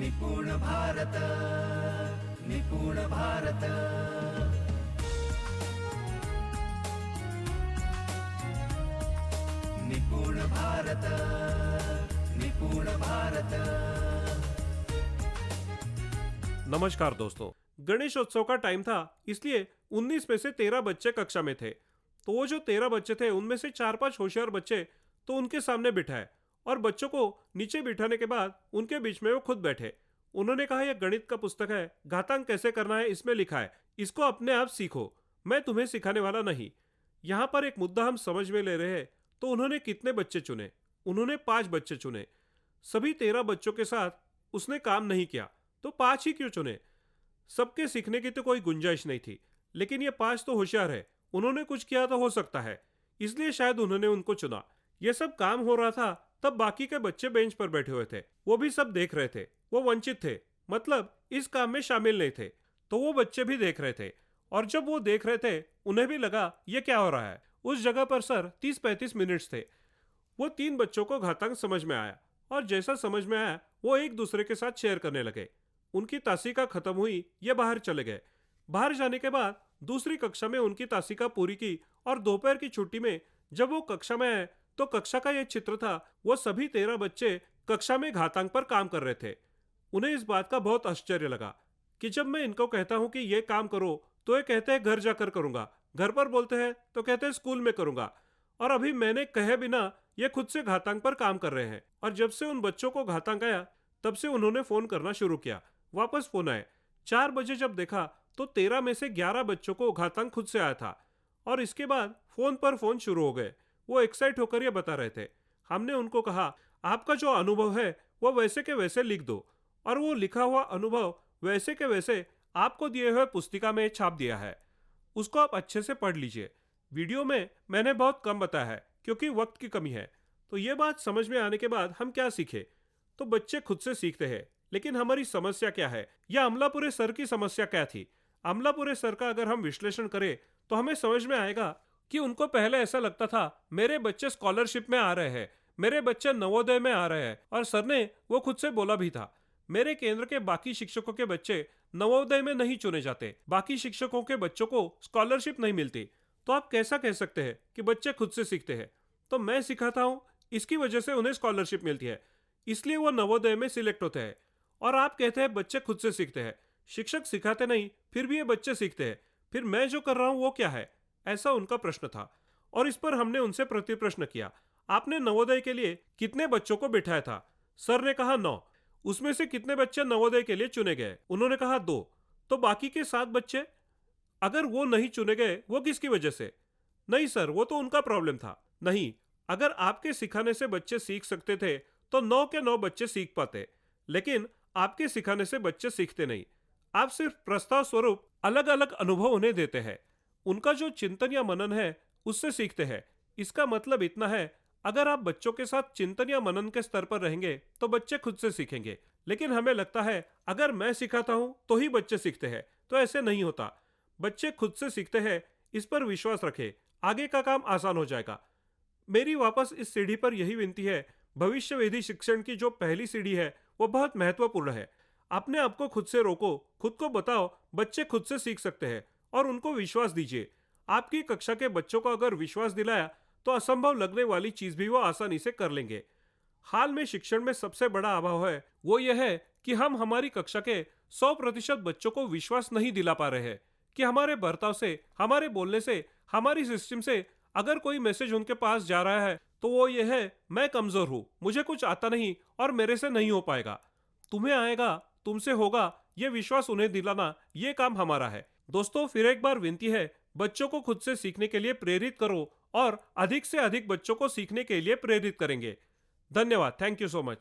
निपुण भारत, निपुण भारत। निपुण भारत, निपुण भारत। नमस्कार दोस्तों, गणेशोत्सव का टाइम था, इसलिए 19 में से 13 बच्चे कक्षा में थे। तो वो जो 13 बच्चे थे उनमें से 4-5 होशियार बच्चे तो उनके सामने बिठाए और बच्चों को नीचे बिठाने के बाद उनके बीच में वो खुद बैठे। उन्होंने कहा, यह गणित का पुस्तक है, घातांक कैसे करना है इसमें लिखा है, इसको अपने आप सीखो, मैं तुम्हें सिखाने वाला नहीं। यहाँ पर एक मुद्दा हम समझ में ले रहे हैं। तो उन्होंने कितने बच्चे चुने? उन्होंने 5 बच्चे चुने। सभी 13 बच्चों के साथ उसने काम नहीं किया, तो 5 ही क्यों चुने? सबके सीखने की तो कोई गुंजाइश नहीं थी, लेकिन ये 5 तो होशियार है, उन्होंने कुछ किया तो हो सकता है, इसलिए शायद उन्होंने उनको चुना। ये सब काम हो रहा था, तब बाकी के बच्चे बेंच पर बैठे हुए थे, वो भी सब देख रहे थे। वो वंचित थे, मतलब इस काम में शामिल नहीं थे, तो वो बच्चे भी देख रहे थे। और जब वो देख रहे थे, उन्हें भी लगा ये क्या हो रहा है। उस जगह पर सर 30-35 मिनट्स थे। वो 3 बच्चों को घातांक समझ में आया, और जैसा समझ में आया वो एक दूसरे के साथ शेयर करने लगे। उनकी तासिका खत्म हुई, ये बाहर चले गए। बाहर जाने के बाद दूसरी कक्षा में उनकी तासिका पूरी की, और दोपहर की छुट्टी में जब वो कक्षा में आए तो कक्षा का ये चित्र था, वो सभी 13 बच्चे कक्षा में घातांक पर काम कर रहे थे। उन्हें इस बात का बहुत आश्चर्य लगा कि जब मैं इनको कहता हूं कि ये काम करो तो ये कहते हैं घर जाकर करूंगा, घर पर बोलते हैं तो कहते हैं स्कूल में करूंगा, और अभी मैंने कहे बिना ये खुद से घातांक पर काम कर रहे हैं। और जब से उन बच्चों को घातांक आया, तब से उन्होंने फोन करना शुरू किया। वापस फोन आए। 4 बजे जब देखा तो 13 में से 11 बच्चों को घातांक खुद से आया था, और इसके बाद फोन पर फोन शुरू हो गए। वो एक्साइट होकर ये बता रहे थे। हमने उनको कहा, आपका जो अनुभव है वो वैसे के वैसे लिख दो, और वो लिखा हुआ अनुभव वैसे के वैसे आपको दिए हुए पुस्तिका में छाप दिया है, उसको आप अच्छे से पढ़ लीजिए। वीडियो में मैंने बहुत कम बताया है क्योंकि वक्त की कमी है। तो ये बात समझ में आने के बाद हम क्या सीखे? तो बच्चे खुद से सीखते हैं, लेकिन हमारी समस्या क्या है, या अमलापुरे सर की समस्या क्या थी? अमलापुरे सर का अगर हम विश्लेषण करें तो हमें समझ में आएगा कि उनको पहले ऐसा लगता था मेरे बच्चे स्कॉलरशिप में आ रहे हैं, मेरे बच्चे नवोदय में आ रहे हैं, और सर ने वो खुद से बोला भी था, मेरे केंद्र के बाकी शिक्षकों के बच्चे नवोदय में नहीं चुने जाते, बाकी शिक्षकों के बच्चों को स्कॉलरशिप नहीं मिलती। तो आप कैसा कह सकते हैं कि बच्चे खुद से सीखते हैं? तो मैं सिखाता हूं, इसकी वजह से उन्हें स्कॉलरशिप मिलती है, इसलिए वो नवोदय में सिलेक्ट होते हैं। और आप कहते हैं बच्चे खुद से सीखते हैं, शिक्षक सिखाते नहीं फिर भी ये बच्चे सीखते हैं, फिर मैं जो कर रहा हूं वो क्या है? ऐसा उनका प्रश्न था। और इस पर हमने उनसे प्रति प्रश्न किया, आपने नवोदय के लिए कितने बच्चों को बिठाया था? सर ने कहा 9। उसमें से कितने बच्चे नवोदय के लिए चुने गए? उन्होंने कहा 2। तो बाकी के 7 बच्चे, अगर वो नहीं चुने गए वो किसकी वजह से? नहीं सर, वो तो उनका प्रॉब्लम था। नहीं, अगर आपके सिखाने से बच्चे सीख सकते थे तो 9 के 9 बच्चे सीख पाते, लेकिन आपके सिखाने से बच्चे सीखते नहीं। आप सिर्फ प्रस्ताव स्वरूप अलग अलग अनुभव उन्हें देते हैं, उनका जो चिंतन या मनन है उससे सीखते हैं। इसका मतलब इतना है, अगर आप बच्चों के साथ चिंतन या मनन के स्तर पर रहेंगे तो बच्चे खुद से सीखेंगे। लेकिन हमें लगता है अगर मैं सिखाता हूं तो ही बच्चे सीखते हैं, तो ऐसे नहीं होता। बच्चे खुद से सीखते हैं, इस पर विश्वास रखें, आगे का काम आसान हो जाएगा। मेरी वापस इस सीढ़ी पर यही विनती है, भविष्यवेधी शिक्षण की जो पहली सीढ़ी है वो बहुत महत्वपूर्ण है। अपने आप को खुद से रोको, खुद को बताओ बच्चे खुद से सीख सकते हैं, और उनको विश्वास दीजिए। आपकी कक्षा के बच्चों को अगर विश्वास दिलाया तो असंभव लगने वाली चीज भी वो आसानी से कर लेंगे। हाल में शिक्षण में सबसे बड़ा अभाव है वो यह है कि हम हमारी कक्षा के 100% बच्चों को विश्वास नहीं दिला पा रहे हैं कि हमारे बर्ताव से, हमारे बोलने से, हमारी सिस्टम से अगर कोई मैसेज उनके पास जा रहा है तो वो ये है, मैं कमजोर हूं, मुझे कुछ आता नहीं और मेरे से नहीं हो पाएगा। तुम्हें आएगा, तुमसे होगा, ये विश्वास उन्हें दिलाना, ये काम हमारा है। दोस्तों, फिर एक बार विनती है, बच्चों को खुद से सीखने के लिए प्रेरित करो, और अधिक से अधिक बच्चों को सीखने के लिए प्रेरित करेंगे। धन्यवाद। Thank you so much.